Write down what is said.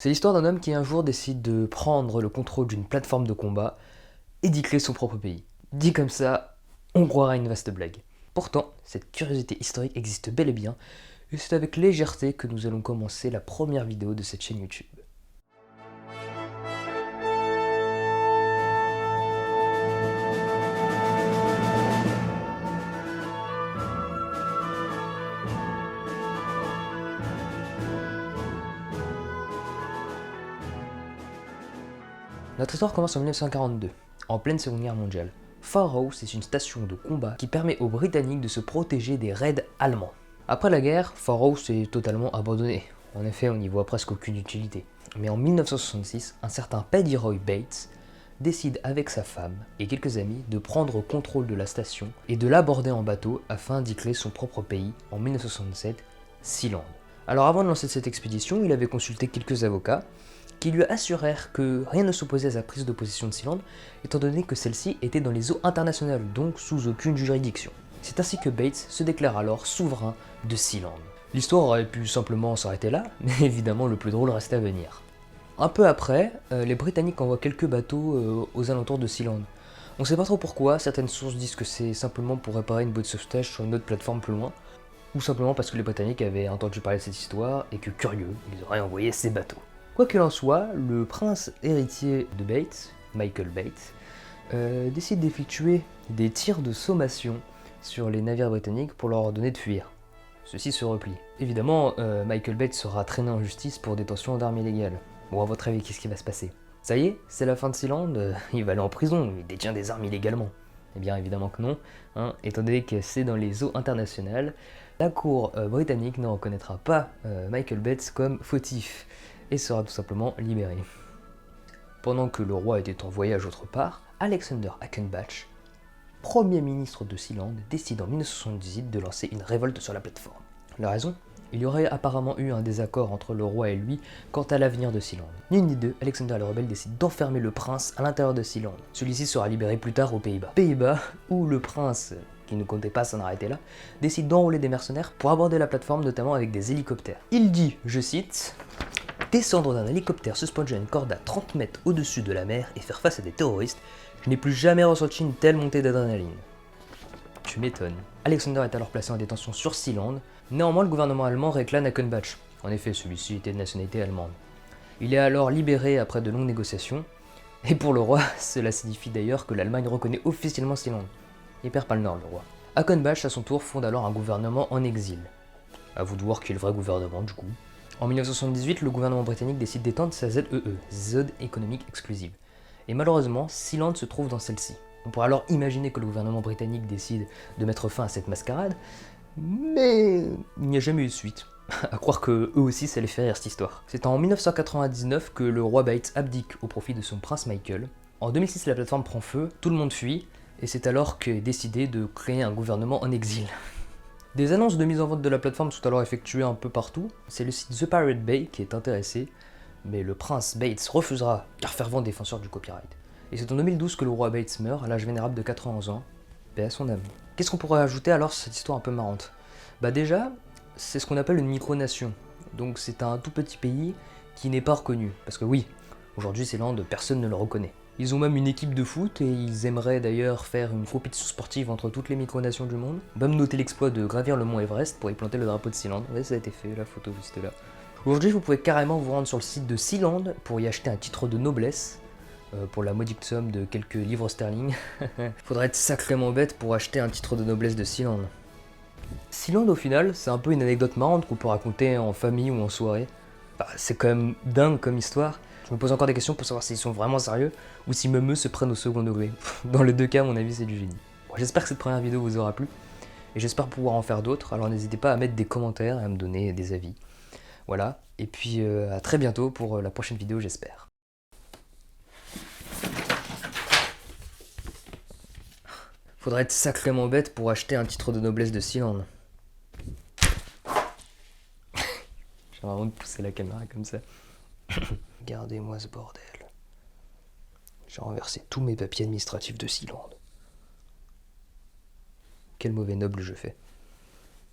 C'est l'histoire d'un homme qui un jour décide de prendre le contrôle d'une plateforme de combat et d'y créer son propre pays. Dit comme ça, on croirait à une vaste blague. Pourtant, cette curiosité historique existe bel et bien, et c'est avec légèreté que nous allons commencer la première vidéo de cette chaîne YouTube. Notre histoire commence en 1942, en pleine Seconde Guerre mondiale. Pharos est une station de combat qui permet aux Britanniques de se protéger des raids allemands. Après la guerre, Pharos est totalement abandonné. En effet, on n'y voit presque aucune utilité. Mais en 1966, un certain Paddy Roy Bates décide avec sa femme et quelques amis de prendre contrôle de la station et de l'aborder en bateau afin d'y créer son propre pays en 1967, Sealand. Alors avant de lancer cette expédition, il avait consulté quelques avocats qui lui assurèrent que rien ne s'opposait à sa prise de possession de Sealand, étant donné que celle-ci était dans les eaux internationales, donc sous aucune juridiction. C'est ainsi que Bates se déclare alors souverain de Sealand. L'histoire aurait pu simplement s'arrêter là, mais évidemment le plus drôle restait à venir. Un peu après, les Britanniques envoient quelques bateaux aux alentours de Sealand. On sait pas trop pourquoi, certaines sources disent que c'est simplement pour réparer une boîte de sauvetage sur une autre plateforme plus loin, ou simplement parce que les Britanniques avaient entendu parler de cette histoire et que, curieux, ils auraient envoyé ces bateaux. Quoi qu'il en soit, le prince héritier de Bates, Michael Bates, décide d'effectuer des tirs de sommation sur les navires britanniques pour leur ordonner de fuir. Ceux-ci se replient. Évidemment, Michael Bates sera traîné en justice pour détention d'armes illégales. Bon, à votre avis, qu'est-ce qui va se passer? Ça y est, c'est la fin de Sealand, il va aller en prison, il détient des armes illégalement. Eh bien, évidemment que non, hein, étant donné que c'est dans les eaux internationales, la cour britannique ne reconnaîtra pas Michael Bates comme fautif et sera tout simplement libéré. Pendant que le roi était en voyage autre part, Alexander Ackenbach, premier ministre de Sealand, décide en 1978 de lancer une révolte sur la plateforme. La raison? Il y aurait apparemment eu un désaccord entre le roi et lui quant à l'avenir de Sealand. Ni une ni deux, Alexander le rebelle décide d'enfermer le prince à l'intérieur de Sealand. Celui-ci sera libéré plus tard aux Pays-Bas. Pays-Bas, où le prince, qui ne comptait pas s'en arrêter là, décide d'enrôler des mercenaires pour aborder la plateforme, notamment avec des hélicoptères. Il dit, je cite, « Descendre d'un hélicoptère suspendu à une corde à 30 mètres au-dessus de la mer et faire face à des terroristes, je n'ai plus jamais ressenti une telle montée d'adrénaline. » Tu m'étonnes. Alexander est alors placé en détention sur Sealand. Néanmoins, le gouvernement allemand réclame Ackenbach. En effet, celui-ci était de nationalité allemande. Il est alors libéré après de longues négociations. Et pour le roi, cela signifie d'ailleurs que l'Allemagne reconnaît officiellement Sealand. Il perd pas le nord, le roi. Ackenbach, à son tour, fonde alors un gouvernement en exil. À vous de voir qui est le vrai gouvernement, du coup. En 1978, le gouvernement britannique décide d'étendre sa ZEE, Zone économique exclusive. Et malheureusement, Sealand se trouve dans celle-ci. On pourrait alors imaginer que le gouvernement britannique décide de mettre fin à cette mascarade, mais il n'y a jamais eu de suite. À croire que eux aussi ça les fait rire cette histoire. C'est en 1999 que le roi Bates abdique au profit de son prince Michael. En 2006, la plateforme prend feu, tout le monde fuit, et c'est alors qu'est décidé de créer un gouvernement en exil. Des annonces de mise en vente de la plateforme sont alors effectuées un peu partout. C'est le site The Pirate Bay qui est intéressé, mais le prince Bates refusera, car fervent défenseur du copyright. Et c'est en 2012 que le roi Bates meurt, à l'âge vénérable de 91 ans, paix à son âme. Qu'est-ce qu'on pourrait ajouter alors sur cette histoire un peu marrante? Bah déjà, c'est ce qu'on appelle une micronation. Donc c'est un tout petit pays qui n'est pas reconnu. Parce que oui, aujourd'hui Sealand, personne ne le reconnaît. Ils ont même une équipe de foot et ils aimeraient d'ailleurs faire une compétition sportive entre toutes les micronations du monde. Même noter l'exploit de gravir le mont Everest pour y planter le drapeau de Sealand. Ouais, ça a été fait, la photo juste là. Aujourd'hui, vous pouvez carrément vous rendre sur le site de Sealand pour y acheter un titre de noblesse. Pour la modique somme de quelques livres sterling. Faudrait être sacrément bête pour acheter un titre de noblesse de Sealand. Sealand au final, c'est un peu une anecdote marrante qu'on peut raconter en famille ou en soirée. Bah, c'est quand même dingue comme histoire. Je me pose encore des questions pour savoir s'ils sont vraiment sérieux ou si même eux se prennent au second degré. Dans les deux cas, à mon avis, c'est du génie. Bon, j'espère que cette première vidéo vous aura plu et j'espère pouvoir en faire d'autres. Alors n'hésitez pas à mettre des commentaires et à me donner des avis. Voilà, et puis à très bientôt pour la prochaine vidéo, j'espère. Faudrait être sacrément bête pour acheter un titre de noblesse de Sealand. J'ai vraiment de pousser la caméra comme ça. Regardez-moi ce bordel. J'ai renversé tous mes papiers administratifs de Sealand. Quel mauvais noble je fais.